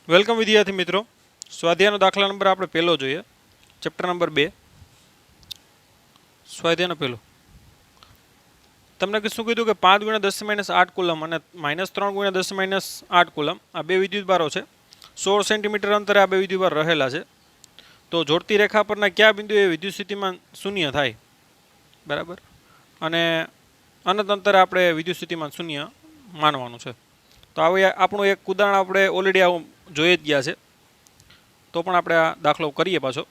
Welcome વિદ્યાર્થી મિત્રો. સ્વાધ્યાયનો દાખલા નંબર આપણે પહેલો જોઈએ, ચેપ્ટર નંબર 2. સ્વાધ્યાયનો પહેલો તમને શું કીધું કે 5 × 10⁻8 કુલમ અને -3 × 10⁻8 કુલમ આ બે વિદ્યુતભારો છે. 16 સેન્ટીમીટર અંતરે આ બે વિદ્યુતભાર રહેલા છે. તો જોડતી રેખા પરના કયા બિંદુએ વિદ્યુત સ્થિતિમાન શૂન્ય થાય, બરાબર, અને અનંત અંતરે આપણે વિદ્યુત સ્થિતિમાન શૂન્ય માનવાનું છે. તો હવે આપણું એક ઉદાહરણ આપણે ઓલરેડી આવું જોઈ જ ગયા છે, તો પણ આપણે આ દાખલો કરીએ પાછો.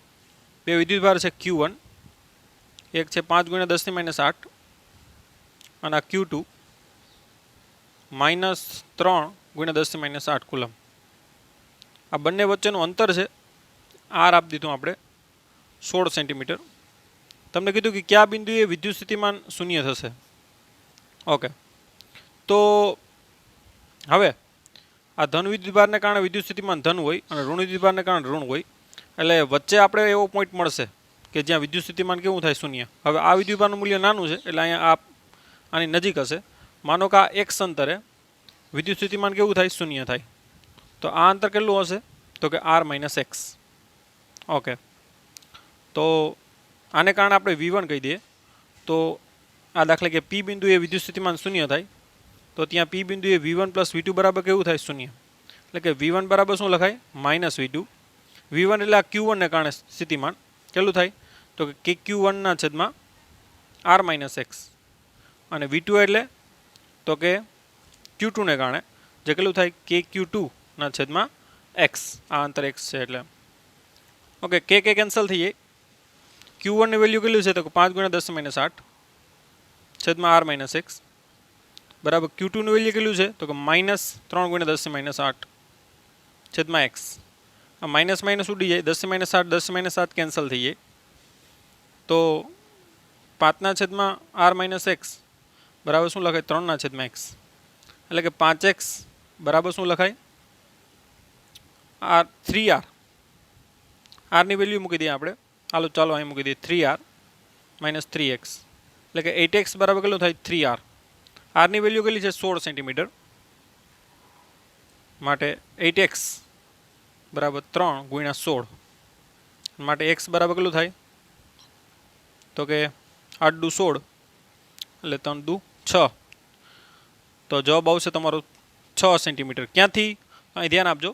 બે વિદ્યુતભાર છે Q1, એક છે 5 × 10⁻8 અને આ Q2 -3 × 10⁻8 કુલમ. આ બંને વચ્ચેનું અંતર છે R આપી દીધું આપણે 16 સેન્ટીમીટર. તમને કીધું કે કયા બિંદુએ વિદ્યુત સ્થિતિમાન શૂન્ય થશે. ઓકે, તો હવે આ ધન વિદ્યુતભારને કારણે વિદ્યુત સ્થિતિમાન ધન હોય અને ઋણ વિદ્યુતભારને કારણે ઋણ હોય, એટલે વચ્ચે આપણે એવો પોઈન્ટ મળશે કે જ્યાં વિદ્યુત સ્થિતિમાન કેવું થાય, શૂન્ય. હવે આ વિદ્યુતભારનું મૂલ્ય નાનું છે એટલે અહીંયા આની નજીક હશે. માનો કે આ x અંતરે વિદ્યુત સ્થિતિમાન કેવું થાય, શૂન્ય થાય. તો આ અંતર કેટલું હશે, તો કે r - x. ઓકે, તો આને કારણે આપણે v1 કહી દઈએ. તો આ દાખલા કે p બિંદુએ વિદ્યુત સ્થિતિમાન શૂન્ય થાય, તો ત્યાં p બિંદુએ v1 + v2 બરાબર કેવું થાય, શૂન્ય. એટલે કે v1 બરાબર શું લખાય, -v2. v1 એટલે આ q1 ને કારણે સ્થિતિમાન કેટલું થાય, તો કે kq1/r - x. અને v2 એટલે તો કે q2 ને કારણે જે કેટલું થાય, kq2/x. આ અંતર x છે એટલે. ઓકે, k કેન્સલ થઈ જાય. q1 ની વેલ્યુ કેટલું છે, તો કે 5 × 10⁻8/r - x બરાબર. q2 નું વેલ્યુ કેટલું છે, તો કે -3 × 10⁻8/x. આ માઇનસ માઇનસ ઉડી જાય, 10⁻8 કેન્સલ થઈ જાય. તો 5/r - x બરાબર શું લખાય, 3/x. એટલે કે 5x બરાબર શું લખાય, 3r. r ની વેલ્યુ મૂકી દઈએ આપણે. ચાલો અહીં મૂકી દઈએ 3r - 3x. એટલે કે 8x બરાબર કેટલું થાય, 3r. r ની વેલ્યુ કેટલી છે, 16 સેન્ટીમીટર. માટે 8x બરાબર 3 × 16. માટે x બરાબર કેટલું થાય, તો કે 8 દુ 16 એટલે 3 દુ 6. તો જવાબ આવશે તમારો 6 સેન્ટીમીટર. ક્યાંથી, અહીં ધ્યાન આપજો,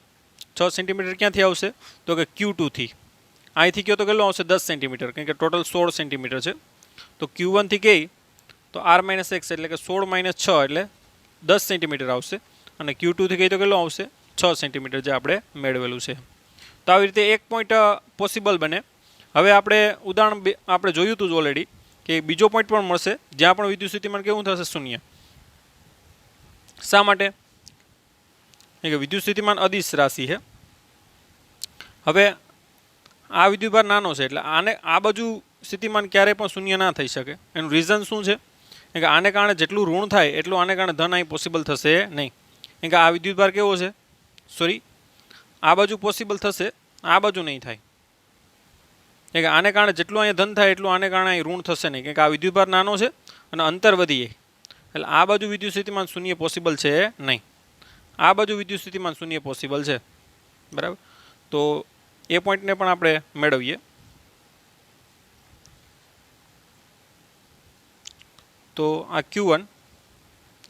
6 સેન્ટીમીટર ક્યાંથી આવશે, તો કે Q2 થી. અહીંથી કયો તો કેટલું આવશે, 10 સેન્ટીમીટર, કારણ કે ટોટલ 16 સેન્ટીમીટર છે. તો Q1 થી કહી તો r - x એટલે કે 16 - 6 એટલે 10 સેન્ટીમીટર આવશે. અને Q2 થી કહી તો કેટલું આવશે, 6 સેન્ટીમીટર, જે આપણે મેળવેલું છે. તો આવી રીતે એક પોઈન્ટ પોસિબલ બને. હવે આપણે ઉદાહરણ આપણે જોયું હતું ઓલરેડી કે બીજો પોઈન્ટ પણ મળશે જ્યાં પણ વિદ્યુત સ્થિતિમાન કેવું થશે, શૂન્ય. શા માટે, કે વિદ્યુત સ્થિતિમાન અદિશ રાશિ છે. હવે આ વિદ્યુતભાર નાનો છે એટલે આને આ બાજુ સ્થિતિમાન ક્યારેય પણ શૂન્ય ના થઈ શકે. એનું રીઝન શું છે, કે આને કારણે જેટલું ઋણ થાય એટલું આને કારણે ધન અહીં પોસિબલ થશે નહીં. કારણ કે આ વિદ્યુતભાર કેવો છે, સોરી, આ બાજુ પોસિબલ થશે, આ બાજુ નહીં થાય. કારણ કે આને કારણે જેટલું અહીંયા ધન થાય એટલું આને કારણે અહીં ઋણ થશે નહીં. કારણ કે આ વિદ્યુતભાર નાનો છે અને અંતર વધી જાય એટલે આ બાજુ વિદ્યુત સ્થિતિમાન શૂન્ય પોસિબલ છે નહીં. આ બાજુ વિદ્યુત સ્થિતિમાન શૂન્ય પોસિબલ છે, બરાબર. તો એ પોઈન્ટને પણ આપણે મેળવીએ. તો આ Q1,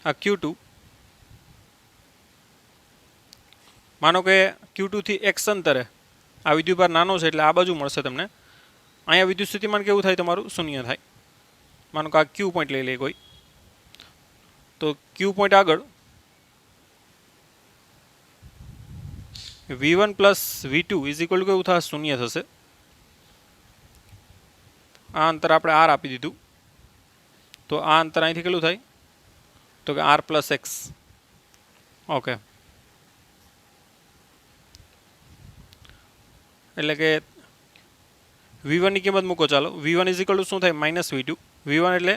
આ Q2, માનો કે Q2 થી x અંતરે આ વિદ્યુતભાર નાનો છે એટલે આ બાજુ મળશે તમને. અહીંયા વિદ્યુત સ્થિતિમાન કેવું થાય, તમારું શૂન્ય થાય. માનો કે આ Q પોઈન્ટ લઈ લે કોઈ, તો Q પોઈન્ટ આગળ v1 + v2 = કેવું થશે, શૂન્ય થશે. આ અંતર આપણે r આપી દીધું, તો આ અંતર અહીંથી કેટલું થાય, તો કે r + x. ઓકે, એટલે કે v1 ની કિંમત મૂકો. ચાલો, v1 = શું થાય, -v2. v1 એટલે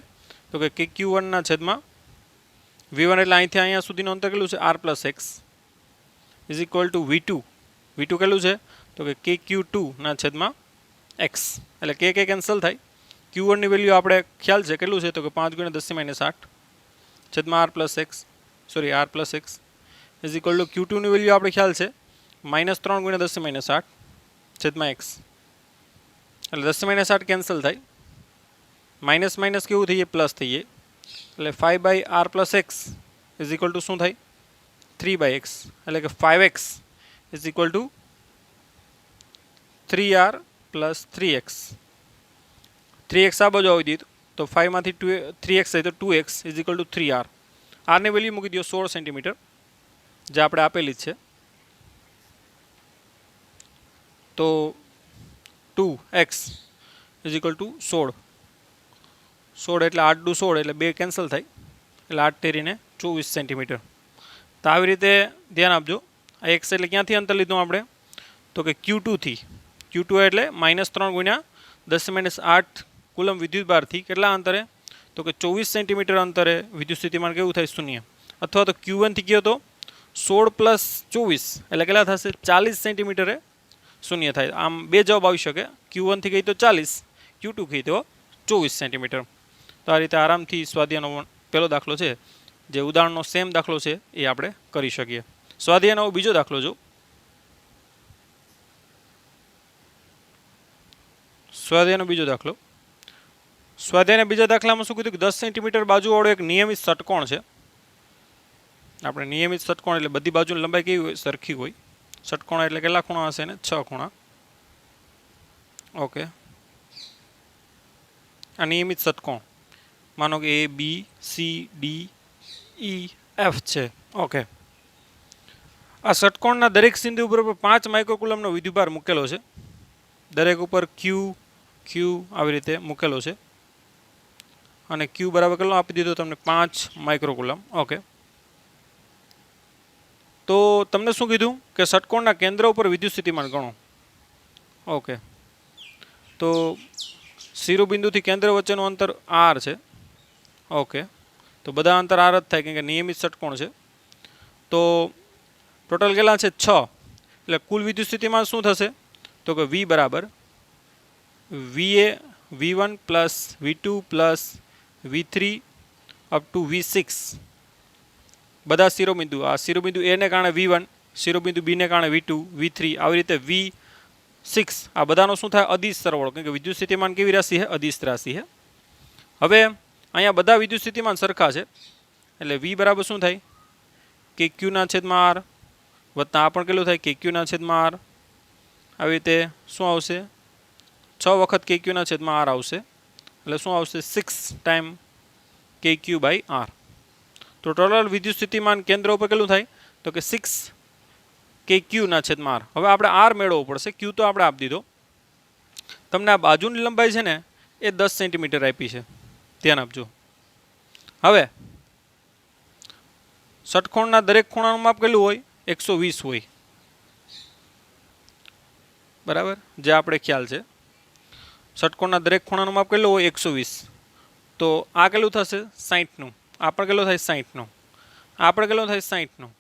તો કે kq1/v1 એટલે અહીંથી અહીંયા સુધીનું અંતર કેટલું છે, r + x = v2. v2 કેટલું છે, તો કે kq2/x. એટલે k કેન્સલ થાય. q1 ની વેલ્યુ આપણે ખ્યાલ છે કેટલું છે, તો કે 5 × 10⁻8/r + x, sorry r + x = Q2 ની વેલ્યુ આપણે ખ્યાલ છે -3 ગુણ્યા 10⁻8 છેદમાં x એટલે 10⁻8 કેન્સલ થાય માઇનસ માઇનસ કેવું થઈ જાય પ્લસ થઈ જાય એટલે 5/r + x = શું થાય 3/x એટલે કે 5x = 3r + 3x 3x આ બાજુ આવી દીધું તો 5 માંથી 3x થાય તો 2x = 3r r ની વેલ્યુ મૂકી દો 16 સેન્ટીમીટર જે આપણે આપેલી છે તો 2x = 16 એટલે 8 × 16 એટલે 2 કેન્સલ થાય એટલે 8 તેરીને 24 સેન્ટીમીટર તો આવી રીતે ધ્યાન આપજો આ x એટલે ક્યાંથી અંતર લીધું આપણે તો કે Q2 થી Q2 એટલે -3 ગુણ્યા 10⁻8 કુલમ વિદ્યુતભારથી કેટલા અંતરે તો કે 24 સેન્ટીમીટર અંતરે વિદ્યુત સ્થિતિમાન કેવું થાય શૂન્ય અથવા તો Q1 થી ગયો તો 16 + 24 એટલે કેટલા થશે 40 સેન્ટીમીટરે શૂન્ય થાય આમ બે જવાબ આવી શકે Q1 થી ગઈ તો 40 Q2 ગઈ તો 24 સેન્ટીમીટર તો આ રીતે આરામથી સ્વાધ્યાયનો પહેલો દાખલો છે જે ઉદાહરણનો સેમ દાખલો છે એ આપણે કરી શકીએ સ્વાધ્યાયનો બીજો દાખલો જો સ્વાધ્યાયનો બીજો દાખલો સ્વાધ્યાયના બીજા દાખલામાં શું કીધું કે 10 સેન્ટીમીટર બાજુવાળો એક નિયમિત ષટકોણ છે આપણે નિયમિત ષટકોણ એટલે બધી બાજુની લંબાઈ કેવી હોય સરખી હોય ષટકોણ એટલે કેટલા ખૂણા હશે ને 6 ખૂણા ઓકે આ નિયમિત ષટકોણ માનો કે A B C D E F છે ઓકે આ ષટકોણના દરેક બિંદુ ઉપર 5 માઇક્રોકુલમનો વિદ્યુતભાર મૂકેલો છે દરેક ઉપર Q આવી રીતે મૂકેલો છે અને Q બરાબર કેટલો આપી દીધો તમને 5 માઇક્રોકુલમ ઓકે તો તમને શું કીધું કે ષટકોણના કેન્દ્ર ઉપર વિદ્યુત સ્થિતિમાન ગણો ઓકે તો શિરોબિંદુથી કેન્દ્ર વચ્ચેનું અંતર r છે ઓકે તો બધા અંતર r જ થાય કેમ કે નિયમિત ષટકોણ છે તો ટોટલ કેટલા છે 6 એટલે કુલ વિદ્યુત સ્થિતિમાન શું થશે તો કે V બરાબર VA V1 + V2 + V3 up to V6 બધા શિરોબિંદુ આ શિરોબિંદુ A ને કારણે V1 શિરોબિંદુ B ને કારણે V2 V3 આવી રીતે V6 આ બધાનો શું થાય અદિશ સરવાળો કેમ કે વિદ્યુત સ્થિતિમાન કેવી રાશિ છે અદિશ રાશિ છે હવે અહીંયા બધા વિદ્યુત સ્થિતિમાન સરખા છે એટલે V બરાબર શું થાય KQ/R વત્તા આ પણ કેટલું થાય KQ/R આવી રીતે શું આવશે 6 વખત KQ/R આવશે એટલે શું આવશે 6 ટાઈમ KQ/R તો ટોટલ વિદ્યુત સ્થિતિમાન કેન્દ્ર ઉપર કેટલું થાય તો કે 6 KQ/R હવે આપણે R મેળવવો પડશે Q તો આપણે આપી દીધો તમને આ બાજુની લંબાઈ છે ને એ 10 સેન્ટીમીટર આપી છે ધ્યાન આપજો હવે ષટકોણના દરેક ખૂણાનું માપ કેટલું હોય 120 હોય બરાબર જે આપણે ખ્યાલ છે ષટકોણના દરેક ખૂણાનું માપ કેટલું હોય 120 તો આ કેટલું થશે 60 નું આ પણ કેટલું થાય 60 નું આ પણ કેટલું થાય 60 નું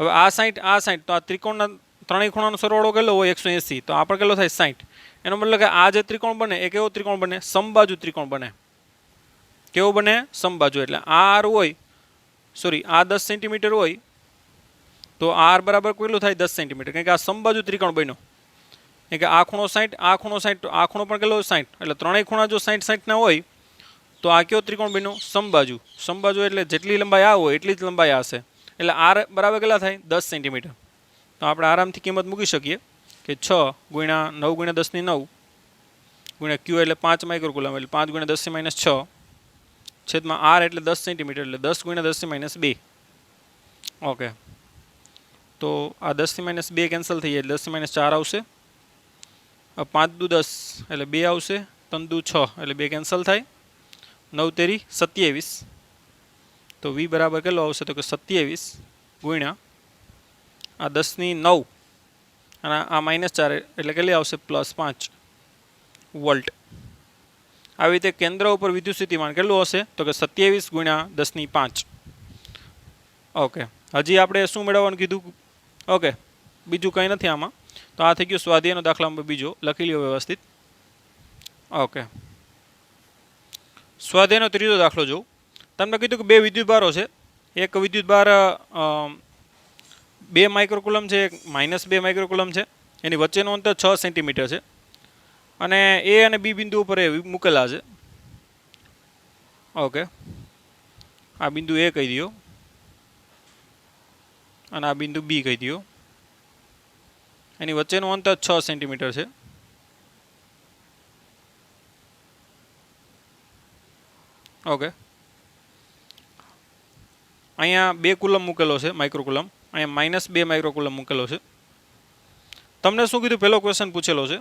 હવે આ 60 તો આ ત્રિકોણના ત્રણેય ખૂણાનો સરવાળો કેટલો હોય 180 તો આ પણ કેટલો થાય 60 એનો મતલબ કે આ જે ત્રિકોણ બને એ કેવો ત્રિકોણ બને સમબાજુ ત્રિકોણ બને કેવો બને સમબાજુ એટલે r હોય સોરી આ 10 સેન્ટીમીટર હોય તો r બરાબર કેટલું થાય 10 સેન્ટીમીટર કારણ કે આ સમબાજુ ત્રિકોણ બન્યો એટલે કે આ ખૂણો 60 આ ખૂણો 60 તો આ ખૂણો પણ કેટલો 60 એટલે ત્રણેય ખૂણા જો 60 ના હોય તો આ કયો ત્રિકોણ બન્યો સમબાજુ એટલે જેટલી લંબાઈ આ હોય એટલી જ લંબાઈ આ છે એટલે r બરાબર કેટલા થાય 10 સેન્ટીમીટર તો આપણે આરામથી કિંમત મૂકી શકીએ કે 6 × 9 × 10⁹ ગુણ્યા Q એટલે 5 માઇક્રોકુલમ એટલે 5 × 10⁻6 છેદમાં R એટલે 10 સેન્ટીમીટર એટલે 10 × 10⁻2 ઓકે તો આ 10⁻2 કેન્સલ થઈ જાય એટલે 10⁻4 આવશે 5 દુ 10 એટલે 2 આવશે 3 દુ 6 એટલે 2 કેન્સલ થાય 9 તેરી 27 તો V બરાબર કેટલો આવશે તો કે 27 ગુણ્યા આ 10⁹ અને આ -4 એટલે કેટલી આવશે +5 વોલ્ટ આવી રીતે કેન્દ્ર ઉપર વિદ્યુત સ્થિતિમાન કેટલું હશે તો કે 27 × 10⁵ ઓકે હજી આપણે શું મેળવવાનું કીધું ઓકે બીજું કંઈ નથી આમાં તો આ થઈ ગયું સ્વાધ્યાયનો દાખલામાં બીજો લખી લ્યો વ્યવસ્થિત ઓકે સ્વાધ્યાયનો ત્રીજો દાખલો જોઉં તમને કીધું કે બે વિદ્યુતભારો છે એક વિદ્યુતભાર બે માઇક્રોકુલમ છે, એક -2 માઇક્રોકુલમ છે, એની વચ્ચેનું અંતર 6 સેન્ટીમીટર છે અને એ અને બી બિંદુ ઉપર એ મૂકેલા છે. ઓકે, આ બિંદુ એ કહી દો અને આ બિંદુ બી કહી દો. એની વચ્ચેનું અંતર 6 સેન્ટીમીટર છે. ઓકે, અહીંયા 2 કુલમ મૂકેલો છે, માઇક્રોકુલમ. અહીંયા -2 માઇક્રોકુલમ મૂકેલો છે. તમને શું કીધું? પહેલો ક્વેશ્ચન પૂછેલો છે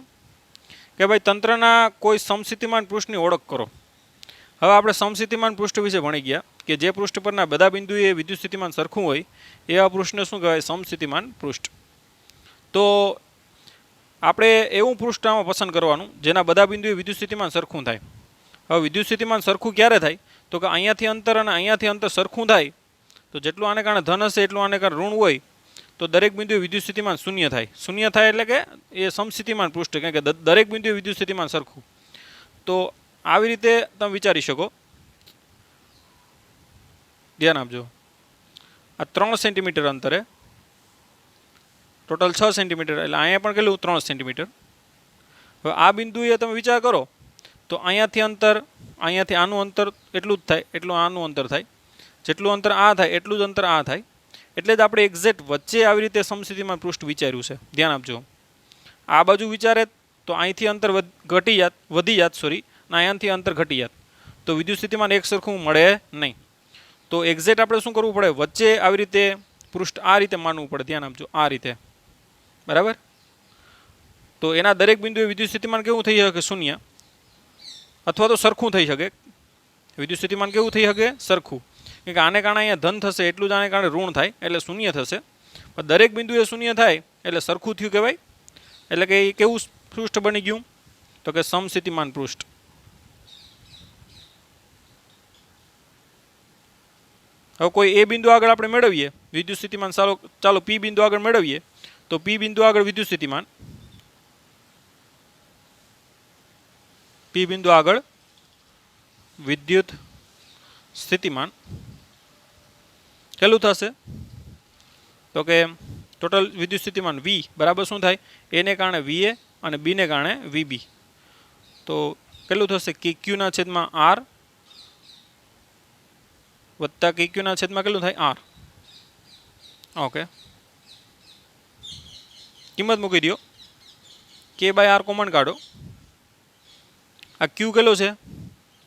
કે ભાઈ તંત્રના કોઈ સમસ્થિતિમાન પૃષ્ઠની ઓળખ કરો. હવે આપણે સમસ્થિતિમાન પૃષ્ઠ વિશે ભણી ગયા કે જે પૃષ્ઠ પરના બધા બિંદુએ વિદ્યુત સ્થિતિમાન સરખું હોય એવા પૃષ્ઠને શું કહેવાય? સમસ્થિતિમાન પૃષ્ઠ. તો આપણે એવું પૃષ્ઠ આમાં પસંદ કરવાનું જેના બધા બિંદુએ વિદ્યુત સ્થિતિમાન સરખું થાય. હવે વિદ્યુત સ્થિતિમાન સરખું ક્યારે થાય? તો કે અહીંયાથી અંતર અને અહીંયાથી અંતર સરખું થાય તો જેટલું આને કારણે ધન હશે એટલું આને કારણે ઋણ હોય તો દરેક બિંદુએ વિદ્યુત સ્થિતિમાન શૂન્ય થાય. શૂન્ય થાય એટલે કે એ સમસ્થિતિમાન પૃષ્ઠ, કારણ કે દરેક બિંદુએ વિદ્યુત સ્થિતિમાન સરખું. તો આવી રીતે તમે વિચારી શકો. ધ્યાન આપજો. આ 3 સેન્ટીમીટર અંતરે ટોટલ 6 સેન્ટીમીટર, એટલે અહીંયા પણ કેટલું? 3 સેન્ટીમીટર. હવે આ બિંદુએ તમે વિચાર કરો તો અહીંયાથી અંતર, અહીંયાથી આનું અંતર એટલું જ થાય, એટલું આનું અંતર થાય. જેટલું અંતર આ થાય એટલું જ અંતર આ થાય. એટલે જ આપણે એક્ઝેક્ટ વચ્ચે આવી રીતે સમસ્થિતિમાન પૃષ્ઠ વિચાર્યું છે. ધ્યાન આપજો. આ બાજુ વિચારે તો અહીંથી અંતર વધી જાત અને અહીંયાથી અંતર ઘટી જાત તો વિદ્યુત સ્થિતિમાન એક સરખું મળે નહીં. તો એક્ઝેક્ટ આપણે શું કરવું પડે? વચ્ચે આવી રીતે પૃષ્ઠ આ રીતે માનવું પડે. ધ્યાન આપજો, આ રીતે. બરાબર? તો એના દરેક બિંદુએ વિદ્યુત સ્થિતિમાન કેવું થઈ શકે? શૂન્ય, અથવા તો સરખું થઈ શકે. વિદ્યુત સ્થિતિમાન કેવું થઈ શકે? સરખું. કારણ કે આને કારણે અહીંયા ધન થશે એટલું જ આને કારણે ઋણ થાય એટલે શૂન્ય થશે. પણ દરેક બિંદુએ શૂન્ય થાય એટલે સરખું થયું કહેવાય. એટલે કે એ કેવું પૃષ્ઠ બની ગયું? તો કે સમસ્થિતિમાન પૃષ્ઠ. હવે કોઈ એ બિંદુ આગળ આપણે મેળવીએ વિદ્યુત સ્થિતિમાન, ચાલો પી બિંદુ આગળ મેળવીએ તો પી બિંદુ આગળ વિદ્યુત સ્થિતિમાન, પી બિંદુ આગળ વિદ્યુત સ્થિતિમાન કેટલું થશે? તો કે ટોટલ વિદ્યુત સ્થિતિમાન V બરાબર શું થાય? એને કારણે VA અને બીને કારણે VB. તો કેટલું થશે? KQ ના છેદમાં R વત્તા KQ ના છેદમાં કેટલું થાય? R. ઓકે, કિંમત મૂકી દો. K/R કોમન કાઢો. આ Q કેટલો છે?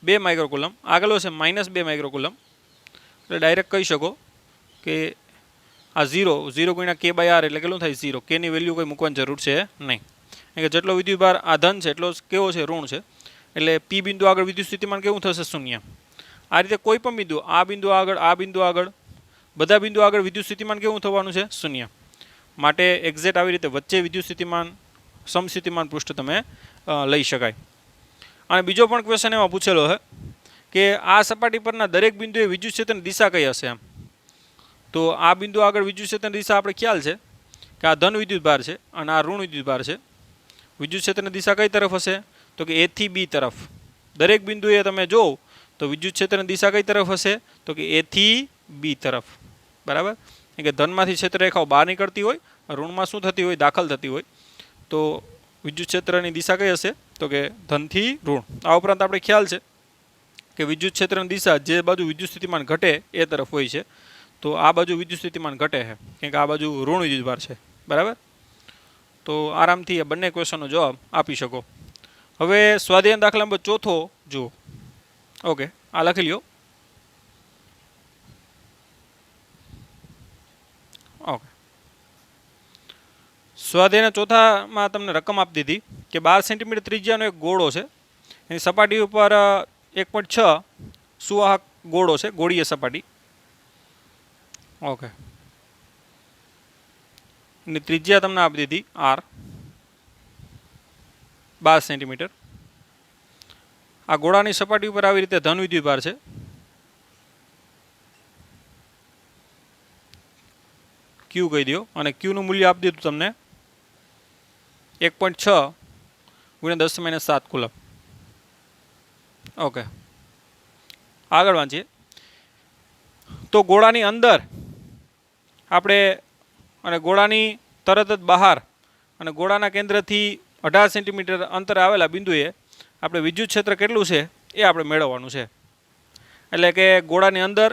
2 માઇક્રોકુલમ. આગળ છે -2 માઇક્રોકુલમ. એટલે ડાયરેક્ટ કહી શકો કે આ 0 ગુણ્યા K/R એટલે કેટલું થાય? 0. K ની વેલ્યુ કોઈ મૂકવાની જરૂર છે નહીં. કારણ કે જેટલો વિદ્યુતભાર આ ધન છે એટલો કેવો છે? ઋણ છે. એટલે પી બિંદુ આગળ વિદ્યુત સ્થિતિમાન કેવું થશે? શૂન્ય. આ રીતે કોઈ પણ બિંદુ, આ બિંદુ આગળ બધા બિંદુ આગળ વિદ્યુત સ્થિતિમાન કેવું થવાનું છે? શૂન્ય. માટે એક્ઝેક્ટ આવી રીતે વચ્ચે વિદ્યુત સ્થિતિમાન સમસ્થિતિમાન પૃષ્ઠ તમે લઈ શકાય. અને બીજો પણ ક્વેશ્ચન એમાં પૂછેલો છે કે આ સપાટી પરના દરેક બિંદુએ વિદ્યુત ક્ષેત્રની દિશા કઈ હશે? એમ તો આ બિંદુ આગળ વિદ્યુત ક્ષેત્રની દિશા આપણે ખ્યાલ છે કે આ ધન વિદ્યુતભાર છે અને આ ઋણ વિદ્યુતભાર છે. વિદ્યુત ક્ષેત્રની દિશા કઈ તરફ હશે? તો કે A થી B તરફ. દરેક બિંદુએ તમે જોવો તો વિદ્યુત ક્ષેત્રની દિશા કઈ તરફ હશે? તો કે A થી B તરફ. બરાબર? કારણ કે ધનમાંથી ક્ષેત્રરેખાઓ બહાર નીકળતી હોય, ઋણમાં શું થતી હોય? દાખલ થતી હોય. તો વિદ્યુત ક્ષેત્રની દિશા કઈ હશે? તો કે ધનથી ઋણ. આ ઉપરાંત આપણે ખ્યાલ છે કે વિદ્યુત ક્ષેત્રની દિશા જે બાજુ વિદ્યુત સ્થિતિમાન ઘટે એ તરફ હોય છે. તો આ બાજુ વિદ્યુત સ્થિતિમાન ઘટે છે કારણ કે આ બાજુ ઋણ વિદ્યુતભાર છે. બરાબર? તો આરામથી આ બંને ક્વેશ્ચનનો જવાબ આપી શકો. હવે સ્વાધ્યાય દાખલા નંબર 4 જુઓ. ઓકે, આ લખી લ્યો. ઓકે, સ્વાધ્યાયના ચોથામાં તમને રકમ આપી દીધી કે 12 સેન્ટીમીટર ત્રિજ્યાનો એક ગોળો છે. એની સપાટી ઉપર 1.6 સુવાહક ગોળો છે, ગોળીય સપાટી. ઓકે, એની ત્રિજ્યા તમને આપી દીધી R 12 સેન્ટીમીટર. આ ગોળાની સપાટી ઉપર આવી રીતે ધન વિદ્યુતભાર છે. Q કહી દો અને Q નું મૂલ્ય આપી દીધું તમને 1.6 × 10⁻⁷ કુલમ. ઓકે, આગળ વાંચીએ. તો ગોળાની અંદર આપણે અને ગોળાની તરત જ બહાર અને ગોળાના કેન્દ્રથી 18 સેન્ટીમીટર અંતરે આવેલા બિંદુએ આપણે વિદ્યુત ક્ષેત્ર કેટલું છે એ આપણે મેળવવાનું છે. એટલે કે ગોળાની અંદર,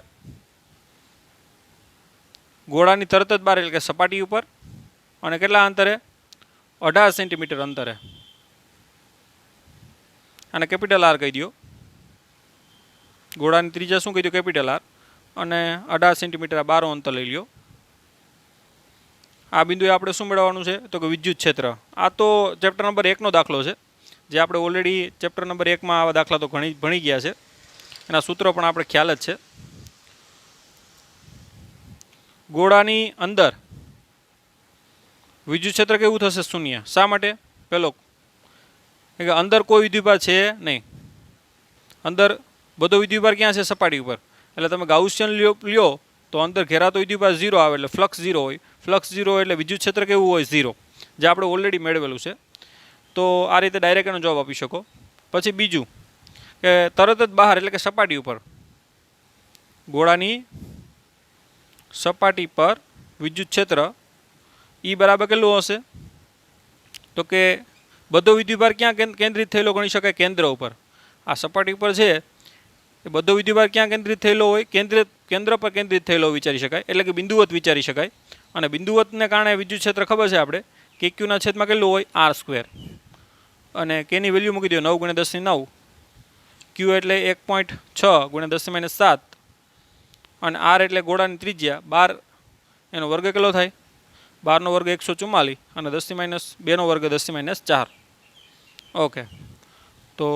ગોળાની તરત જ બહાર એટલે કે સપાટી ઉપર અને કેટલા અંતરે 18 સેન્ટીમીટર અંતરે. અને કેપિટલ આર કહી દો. ગોળાની ત્રિજ્યા શું કહી દો? Capital R. અને 18 સેન્ટીમીટર આ બારો અંતર લઈ લ્યો. આ બિંદુએ આપણે શું મેળવવાનું છે? તો કે વિદ્યુત ક્ષેત્ર. આ તો ચેપ્ટર નંબર 1નો દાખલો છે, જે આપણે ઓલરેડી ચેપ્ટર નંબર 1માં આવા દાખલા તો ભણી ગયા છે. એના સૂત્રો પણ આપણે ખ્યાલ જ છે. ગોળાની અંદર વિદ્યુત ક્ષેત્ર કેવું થશે? શૂન્ય. શા માટે? પહેલો કે અંદર કોઈ વિદ્યુતભાર છે નહીં. અંદર બધો વિદ્યુતભાર ક્યાં છે? સપાટી ઉપર. એટલે તમે ગાઉસિયન લ્યો તો અંદર ઘેરાતો વિદ્યુતભાર 0 આવે એટલે ફ્લક્સ 0 હોય. ફ્લક્સ 0 એટલે વિદ્યુત ક્ષેત્ર કેવું હોય? 0, જે આપણે ઓલરેડી મેળવેલું છે. તો આ રીતે ડાયરેક્ટ એનો જવાબ આપી શકો. પછી બીજું કે તરત જ બહાર એટલે કે સપાટી ઉપર, ગોળાની સપાટી પર વિદ્યુત ક્ષેત્ર E બરાબર કેટલું હશે? તો કે બધો વિદ્યુતભાર ક્યાં કેન્દ્રિત થયેલો ગણી શકાય? કેન્દ્ર ઉપર. આ સપાટી ઉપર છે એ બધો વિદ્યુતભાર ક્યાં કેન્દ્રિત થયેલો હોય? કેન્દ્ર પર કેન્દ્રિત થયેલો વિચારી શકાય, એટલે કે બિંદુવત વિચારી શકાય. અને બિંદુવતને કારણે વિદ્યુત ક્ષેત્ર ખબર છે આપણે કે ક્યુના છેદમાં કેટલું હોય? r². અને કેની વેલ્યુ મૂકી દો 9 × 10⁹ ક્યુ એટલે 1.6 × 10⁻7 અને આર એટલે ગોળાની ત્રિજ્યા 12, એનો વર્ગ કેટલો થાય? 12 નો વર્ગ 144 અને 10⁻2 નો વર્ગ 10⁻4. ઓકે, તો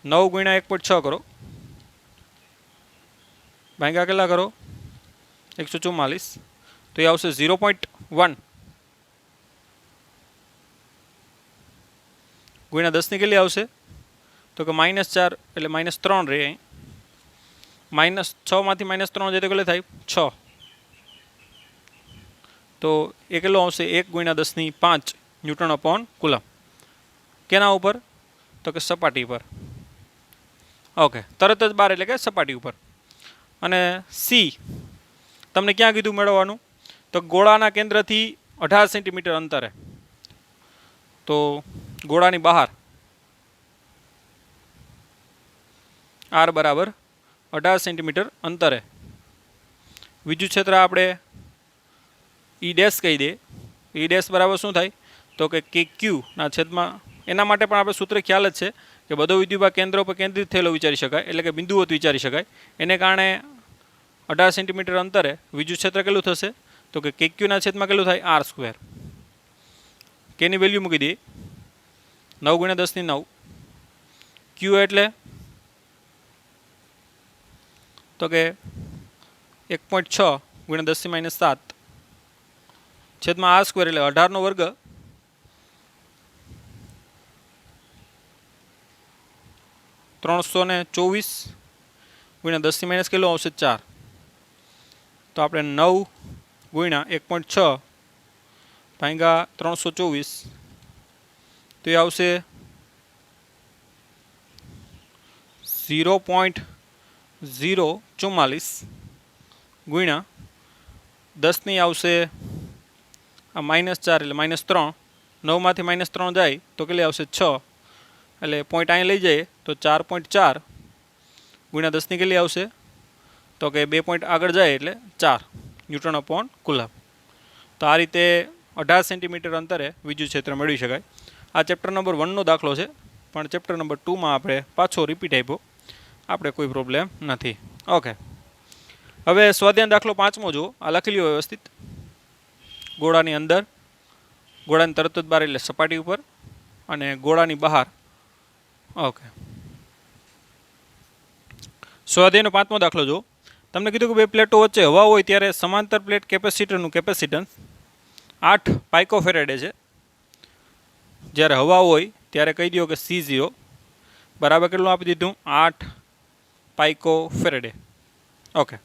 9 × 1.6 કરો, ભાગ્યા કેટલા કરો? 144. તો એ આવશે 0.1 ગુણ્યા 10ની કેટલી આવશે? તો કે -4 એટલે -3 રહે. -6 માંથી -3 જાય તો કેટલે થાય? 6. તો એ કેટલો આવશે? 1 × 10⁵ N/કુલમ. કેના ઉપર? તો કે સપાટી પર. ઓકે, તરત જ બહાર એટલે કે સપાટી ઉપર. અને સી તમને ક્યાં કીધું મેળવવાનું? તો ગોળાના કેન્દ્રથી 18 સેન્ટીમીટર અંતરે. તો ગોળાની બહાર r બરાબર 18 સેન્ટીમીટર અંતરે વિદ્યુત ક્ષેત્ર આપણે E' કહી દે. E' બરાબર શું થાય? તો કે KQ ના છેદમાં, એના માટે પણ આપણે સૂત્ર ખ્યાલ જ છે કે બધો વિદ્યુતભાર કેન્દ્ર ઉપર કેન્દ્રિત થયેલો વિચારી શકાય, એટલે કે બિંદુવત વિચારી શકાય. એને કારણે 18 સેન્ટીમીટર અંતરે વિદ્યુત ક્ષેત્ર કેટલું થશે? તો કે KQ ના છેદમાં કેટલું થાય? r². કેની વેલ્યુ મૂકી દઈએ 9 × 10⁹. ક્યુ એટલે તો કે 1.6 × 10⁻7 છેદમાં r² એટલે 18 નો વર્ગ 324 × 10⁻, કેટલો આવશે? 4. તો આપણે 9 × 1.6 ભાગ્યા 324, તો એ આવશે 0.044 ગુણ્યા 10ની આવશે આ -4 એટલે -3. 9 માંથી -3 જાય તો કેટલી આવશે? 6. એટલે પોઈન્ટ અહીં લઈ જઈએ તો 4.4 ગુણ્યા 10ની કેટલી આવશે? તો કે 2 પોઈન્ટ આગળ જાય એટલે 4 N/કુલમ. તો આ રીતે 18 સેન્ટીમીટર અંતરે વિદ્યુત ક્ષેત્ર મેળવી શકાય. આ ચેપ્ટર નંબર 1નો દાખલો છે, પણ ચેપ્ટર નંબર 2માં આપણે પાછો રિપીટ આપ્યો, આપણે કોઈ પ્રોબ્લેમ નથી. ઓકે, હવે સ્વાધ્યાય દાખલો 5મો જુઓ. આ લખી લ્યો વ્યવસ્થિત. ગોળાની અંદર, ગોળાની તરત જ બહાર એટલે સપાટી ઉપર અને ગોળાની બહાર. ઓકે, સ્વાધ્યાયનો 5મો દાખલો જુઓ. તમને કીધું કે બે પ્લેટો વચ્ચે હવા હોય ત્યારે સમાંતર પ્લેટ કેપેસિટરનું કેપેસિટન્સ 8 પાઇકોફેરેડે છે. જ્યારે હવા હોય ત્યારે કહી દો કે C0 બરાબર કેટલું આપી દીધું? 8 પાઇકોફેરેડે. ઓકે,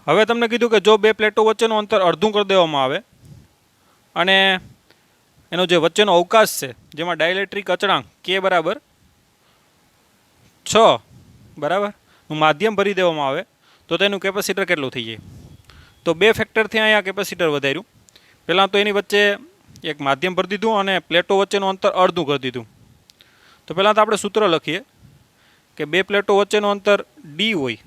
હવે તમને કીધું કે જો બે પ્લેટો વચ્ચેનું અંતર અડધું કરી દેવામાં આવે અને એનો જે વચ્ચેનો અવકાશ છે જેમાં ડાઇલેક્ટ્રિક અચળાંક K બરાબર 6 બરાબર નું માધ્યમ ભરી દેવામાં આવે તો તેનું કેપેસિટર કેટલું થઈ જાય? તો 2 ફેક્ટરથી અહીંયા કેપેસિટર વધાર્યું. પહેલાં તો એની વચ્ચે એક માધ્યમ ભરી દીધું અને પ્લેટો વચ્ચેનું અંતર અડધું કરી દીધું. તો પહેલાં તો આપણે સૂત્ર લખીએ કે 2 પ્લેટો વચ્ચેનું અંતર ડી હોય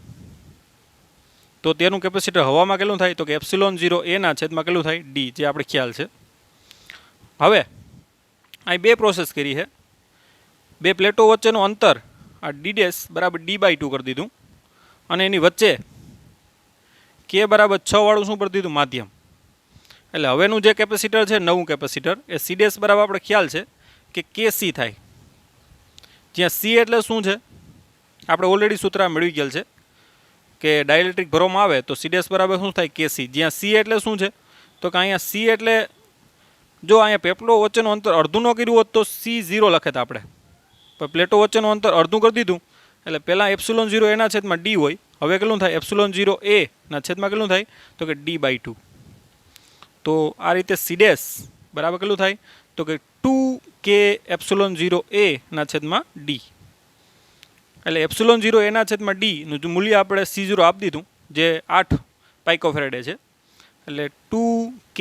તો તેનું કેપેસિટર હવામાં કેટલું થાય? તો કે ε0 એના છેદમાં કેટલું થાય? ડી, જે આપણે ખ્યાલ છે. હવે અહીં 2 પ્રોસેસ કરી છે. 2 પ્લેટો વચ્ચેનું અંતર આ ડી ડેશ બરાબર d/2 કરી દીધું અને એની વચ્ચે કે બરાબર 6 વાળું શું કરી દીધું? માધ્યમ. એટલે હવેનું જે કેપેસિટર છે નવું કેપેસિટર એ સી ડેશ બરાબર આપણે ખ્યાલ છે કે કે સી થાય. જ્યાં સી એટલે શું છે? આપણે ઓલરેડી સૂત્ર મેળવી ગયેલ છે કે ડાયલેક્ટ્રિક ભરવામાં આવે તો સી ડેશ બરાબર શું થાય? કે સી. જ્યાં સી એટલે શું છે? તો કે અહીંયા સી એટલે જો અહીંયા પ્લેટો વચ્ચેનું અંતર અડધું ન કર્યું હોત તો C0 લખે તો આપણે, પણ પ્લેટો વચ્ચેનું અંતર અડધું કરી દીધું એટલે પહેલાં ε0 એના છેદમાં ડી હોય. હવે કેટલું થાય? ε0 એ ના છેદમાં કેટલું થાય? તો કે d/2. તો આ રીતે સી ડેશ બરાબર કેટલું થાય? તો કે 2k ε0 એ ના છેદમાં ડી. એટલે ε0 એના છેદમાં ડીનું મૂલ્ય આપણે C0 આપી દીધું જે 8 પાઇકોફેરેડે છે. એટલે 2k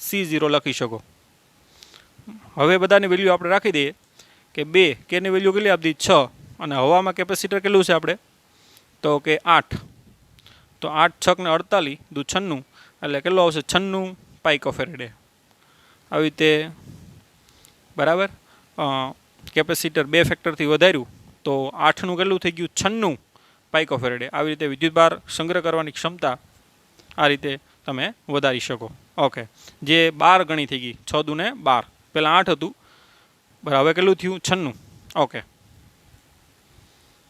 C0 લખી શકો. હવે બધાની વેલ્યુ આપણે રાખી દઈએ કે 2 કેની વેલ્યુ કેટલી આપી દીધી? 6 અને હવામાં કેપેસિટર કેટલું છે આપણે? તો કે 8. તો 8 6 ને 48 દુ 96 એટલે કેટલું આવશે? 96 પાઇકોફેરેડે. આવી રીતે બરાબર કેપેસિટર 2 ફેક્ટરથી વધાર્યું તો 8નું કેટલું થઈ ગયું? 96 પાઇકોફેરેડે. આવી રીતે વિદ્યુતભાર સંગ્રહ કરવાની ક્ષમતા આ રીતે તમે વધારી શકો. ઓકે, જે 12 ગણી થઈ ગઈ. 6 દુ 12, પહેલાં 8 હતું બરાબર, હવે કેટલું થયું? 96. ઓકે,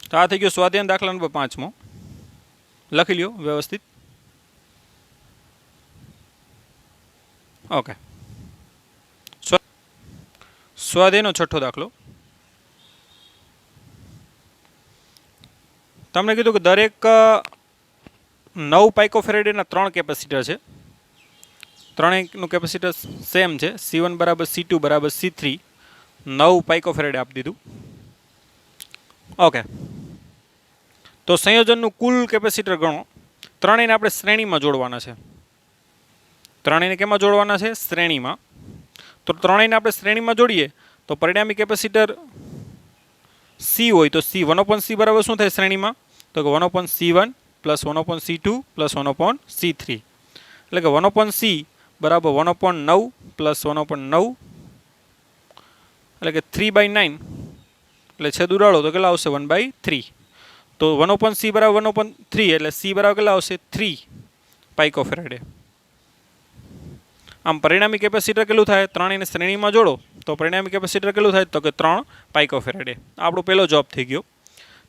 તો આ થઈ ગયો સ્વાધ્યાય દાખલા નંબર 5મો. લખી લ્યો વ્યવસ્થિત. ઓકે, સ્વાધ્યાયનો 6થો દાખલો. તમને કીધું કે દરેક 9 પાઇકોફેરેડેના 3 કેપેસિટર છે. ત્રણેયનું કેપેસિટર સેમ છે. C1 બરાબર C2 બરાબર C3 9 પાઇકોફેરેડે આપી દીધું. ઓકે, તો સંયોજનનું કુલ કેપેસિટર ગણો. ત્રણેયને આપણે શ્રેણીમાં જોડવાના છે. ત્રણેયને કેમાં જોડવાના છે? શ્રેણીમાં. તો ત્રણેયને આપણે શ્રેણીમાં જોડીએ તો પરિણામી કેપેસિટર C હોય તો C 1/C બરાબર શું થાય શ્રેણીમાં? તો કે 1/C1 plus 1/C2 plus 1/C3. એટલે કે 1/C બરાબર 1/9 પ્લસ 1/9 એટલે કે 3/9 એટલે છેદ ઉડાડો તો કેટલા આવશે? 1/3. તો 1/C બરાબર 1/3 એટલે C બરાબર કેટલા આવશે? 3 પાઇકોફેરેડે. આમ પરિણામી કેપેસિટર કેટલું થાય? ત્રણેયને શ્રેણીમાં જોડો તો પરિણામી કેપેસિટર કેટલું થાય? તો કે 3 પાઇકોફેરેડે. આપણો પહેલો જવાબ થઈ ગયો.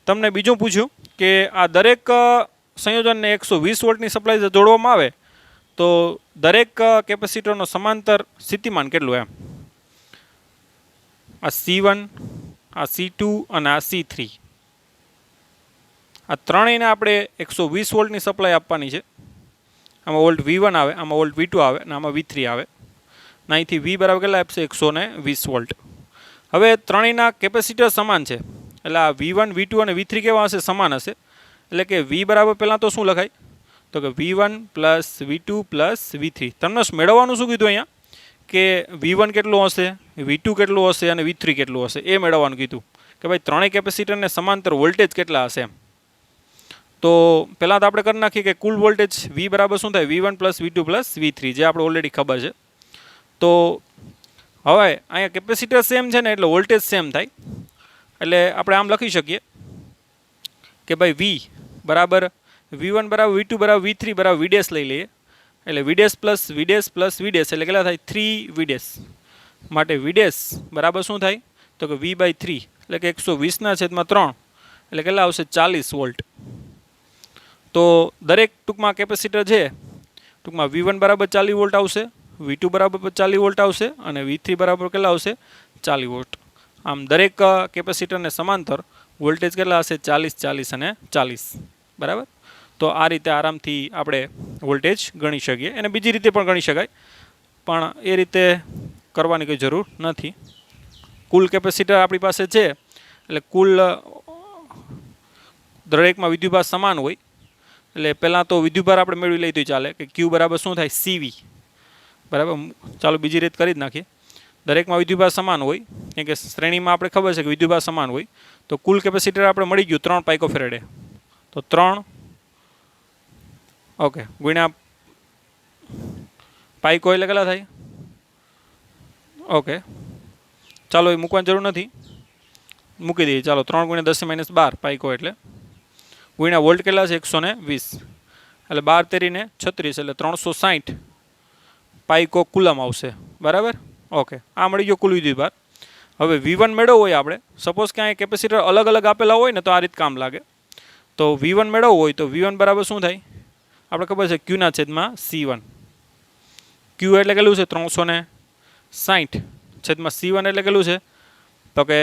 તમને બીજું પૂછ્યું કે આ દરેક સંયોજનને 120 વોલ્ટની સપ્લાય જોડવામાં આવે તો દરેક કેપેસિટરનો સમાંતર સ્થિતિમાન કેટલું? એમ આ C1, આ C2 અને આ C3 આ ત્રણેયને આપણે 120 વોલ્ટની સપ્લાય આપવાની છે. આમાં વોલ્ટ V1 આવે, આમાં વોલ્ટ V2 આવે અને આમાં V3 આવે. અહીંથી V બરાબર કેટલા આપશે? 120 વોલ્ટ. હવે ત્રણેયના કેપેસિટર સમાન છે એટલે આ V1 V2 અને V3 કેવા હશે? સમાન હશે. એટલે કે V બરાબર પહેલાં તો શું લખાય? તો કે V1 plus V2 plus V3. તમને મેળવવાનું શું કીધું અહીંયા? કે V1 કેટલું હશે, V2 કેટલું હશે અને V3 કેટલું હશે એ મેળવવાનું કીધું. કે ભાઈ ત્રણેય કેપેસિટરને સમાંતર વોલ્ટેજ કેટલા હશે એમ. તો પહેલાં તો આપણે કરી નાખીએ કે કુલ વોલ્ટેજ V બરાબર શું થાય? V1 plus V2 plus V3, જે આપણે ઓલરેડી ખબર છે. તો હવે અહીંયા કેપેસિટર સેમ છે ને એટલે વોલ્ટેજ સેમ થાય. એટલે આપણે આમ લખી શકીએ કે ભાઈ V બરાબર V1 બરાબર V2 બરાબર V3 બરાબર V ડેશ લઈ લઈએ. એટલે V dash plus V dash plus V dash એટલે કેટલા થાય? 3V dash. માટે V ડેશ બરાબર શું થાય? તો કે V/3 એટલે કે 120/3 એટલે કેટલા આવશે? 40 વોલ્ટ. તો દરેક ટૂંકમાં કેપેસિટર છે ટૂંકમાં V1 બરાબર 40 વોલ્ટ આવશે, V2 બરાબર 40 વોલ્ટ આવશે અને V3 બરાબર કેટલા આવશે? 40 વોલ્ટ. આમ દરેક કેપેસિટરને સમાંતર વોલ્ટેજ કેટલા હશે? 40, 40 અને 40. બરાબર. તો આ રીતે આરામથી આપણે વોલ્ટેજ ગણી શકીએ. અને બીજી રીતે પણ ગણી શકાય, પણ એ રીતે કરવાની કોઈ જરૂર નથી. કુલ કેપેસિટર આપણી પાસે છે એટલે કુલ દરેકમાં વિદ્યુતભાર સમાન હોય એટલે પહેલાં તો વિદ્યુતભાર આપણે મેળવી લઈએ તો ચાલે કે ક્યુ બરાબર શું થાય CV બરાબર. ચાલો બીજી રીત કરી જ નાખીએ. દરેકમાં વિદ્યુતભાર સમાન હોય કેમ કે શ્રેણીમાં આપણે ખબર છે કે વિદ્યુતભાર સમાન હોય. તો કુલ કેપેસિટર આપણે મળી ગયું 3 પાઇકોફેરેડે. તો 3 ઓકે ગુણ્યા પાઇકો એટલે કેટલા થાય ઓકે ચાલો એ મૂકવાની જરૂર નથી મૂકી દઈએ. ચાલો 3 ગુણ્યા 10 - 12 પાઇકો એટલે ગુણ્યા વોલ્ટ કેટલા છે 120 એટલે 12 તેરીને 36 એટલે 360 પાઇકો કુલમ આવશે બરાબર. ઓકે આ મળી ગયો કુલ વિદ્યુતભાર. હવે V1 મેળવવો હોય આપણે સપોઝ કે આ કેપેસિટર અલગ અલગ આપેલા હોય ને તો આ રીત કામ લાગે. તો V1 મેળવવો હોય તો V1 બરાબર શું થાય આપણે ખબર છે Q ના છેદમાં C1. Q એટલે કેટલું છે 360 છેદમાં C1 એટલે કેટલું છે તો કે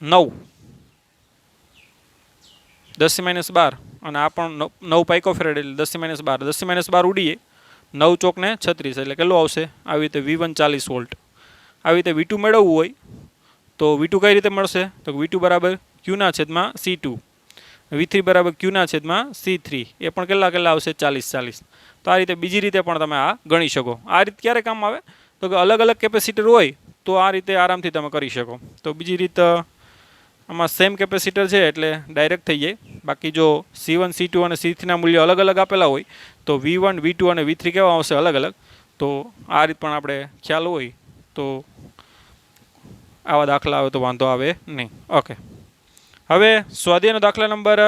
9 10 - 12 અને આ પણ 9 પાઇકોફેરેડ એટલે 10 - 12 10 - 12 ઉડીએ 9 ચોકને 36 એટલે કેટલું આવશે આવી રીતે V1 40 વોલ્ટ. આવી રીતે V2 મેળવવું હોય તો V2 કઈ રીતે મળશે તો V2 બરાબર Q ના છેદમાં C2 V3 બરાબર Q ના છેદમાં C3 એ પણ કેટલા કેટલા આવશે 40. તો આ રીતે બીજી રીતે પણ તમે આ ગણી શકો. આ રીત ક્યારે કામ આવે તો કે અલગ અલગ કેપેસિટર હોય તો આ રીતે આરામથી તમે કરી શકો. તો બીજી રીત આમાં સેમ કેપેસિટર છે એટલે ડાયરેક્ટ થઈ જાય. બાકી જો C1 C2 અને C3 ના મૂલ્ય અલગ અલગ આપેલા હોય તો V1 V2 અને V3 કેવા આવશે અલગ અલગ. તો આ રીત પણ આપણે ખ્યાલ હોય તો આવા દાખલા આવે તો વાંધો આવે નહીં. ઓકે હવે સ્વાધ્યાયનો દાખલા નંબર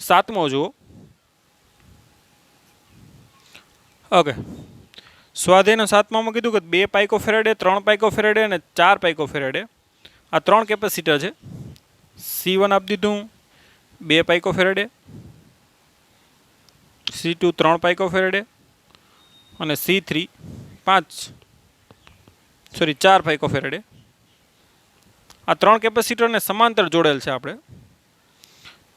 7મો જુઓ. ઓકે સ્વાધ્યાયના 7મામાં કીધું કે 2 પાઇકોફેરેડે 3 પાઇકોફેરેડે અને 4 પાઇકોફેરેડે આ 3 કેપેસિટર છે. C1 આપી દીધું 2 પાઇકોફેરેડે C2 3 પાઇકોફેરેડે અને C3 4 પાઇકોફેરેડે. આ 3 કેપેસિટરને સમાંતર જોડેલ છે આપણે.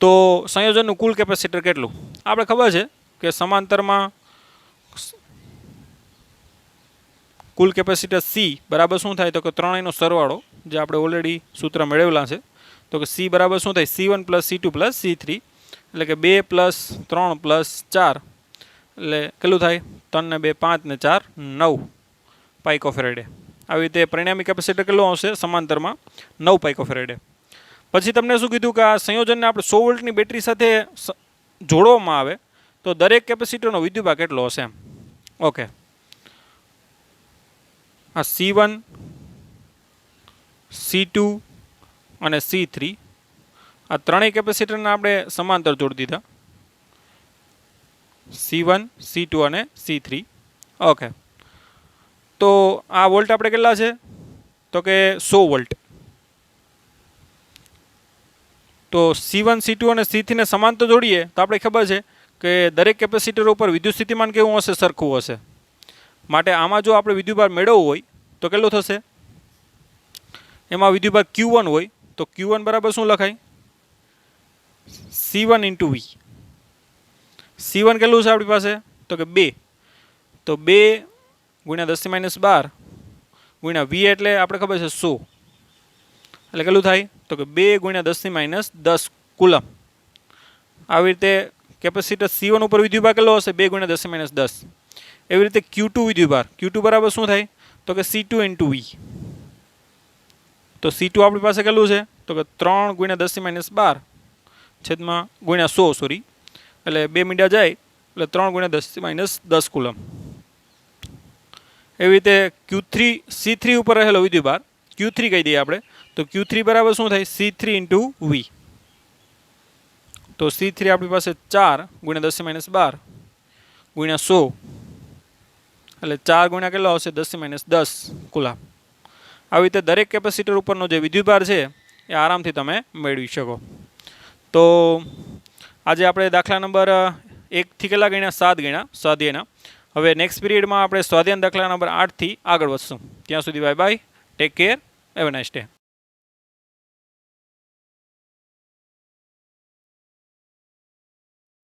તો સંયોજનનું કુલ કેપેસિટર કેટલું આપણે ખબર છે કે સમાંતરમાં કુલ કેપેસિટર C બરાબર શું થાય તો કે ત્રણેયનો સરવાળો જે આપણે ઓલરેડી સૂત્ર મેળવેલા છે. તો કે C બરાબર શું થાય C1 + C2 + C3 એટલે કે 2 + 3 + 4 એટલે કેટલું થાય 3 ને 2 5 ને 4 9 પાઇકોફેરેડે. આવી રીતે પરિણામી કેપેસિટર કેટલું આવશે સમાંતરમાં 9 પાઇકોફેરેડે. પછી તમને શું કીધું કે આ સંયોજનને આપણે 100 વોલ્ટની બેટરી સાથે જોડવામાં આવે તો દરેક કેપેસિટરનો વિદ્યુતભાર કેટલો હશે એમ. ઓકે આ C1 C2 અને C3 આ ત્રણેય કેપેસિટરને આપણે સમાંતર જોડી દીધા C1 C2 અને C3. ઓકે તો આ વોલ્ટ આપણે કેટલા છે તો કે 100 વોલ્ટ. તો C1 C2 અને C3 ને સમાંતર જોડીએ તો આપણે ખબર છે કે દરેક કેપેસિટર ઉપર વિદ્યુત સ્થિતિમાન કેવું હશે સરખું હશે. માટે આમાં જો આપણે વિદ્યુતભાર મેળવવો હોય તો કેટલું થશે એમાં વિદ્યુતભાર Q1 હોય તો Q1 બરાબર શું લખાય C1 × V. C1 કેટલું છે આપણી પાસે તો કે 2 તો 2 ગુણ્યા 10 - 12 ગુણ્યા V એટલે આપણે ખબર છે 100 એટલે કેટલું થાય તો કે 2 ગુણ્યા 10 - 10 કુલમ. આવી રીતે કેપેસિટર C1 ઉપર વિદ્યુતભાર કેટલો હશે 2 ગુણ્યા 10 - 10. એવી રીતે Q2 વિદ્યુતભાર Q2 બરાબર શું થાય તો કે C2 × V. તો C2 આપણી પાસે કેટલું છે તો કે 3 ગુણ્યા 10 - 12 છેદમાં ગુણ્યા 100 સોરી એટલે 2 મીંડા જાય એટલે 3 ગુણ્યા 10 - 10 કુલમ. એવી રીતે C3 ઉપર રહેલો વિદ્યુતભાર Q3 કહી દઈએ આપણે તો Q3 બરાબર શું થાય C3 × V. તો C3 આપણી પાસે 4 ગુણ્યા 10 - 12 ગુણ્યા 100 એટલે 4 ગુણ્યા કેટલો આવશે 10 - 10 કુલમ. આવી રીતે દરેક કેપેસિટર ઉપરનો જે વિદ્યુતભાર છે એ આરામથી તમે મેળવી શકો. તો આજે આપણે દાખલા નંબર 1 થી કેટલા ગણ્યા 7 ગણ્યા સ્વાધ્યાયના. હવે નેક્સ્ટ પીરિયડમાં આપણે સ્વાધ્યાય દાખલા નંબર 8 થી આગળ વધશું. ત્યાં સુધી bye bye, take care, have a nice day.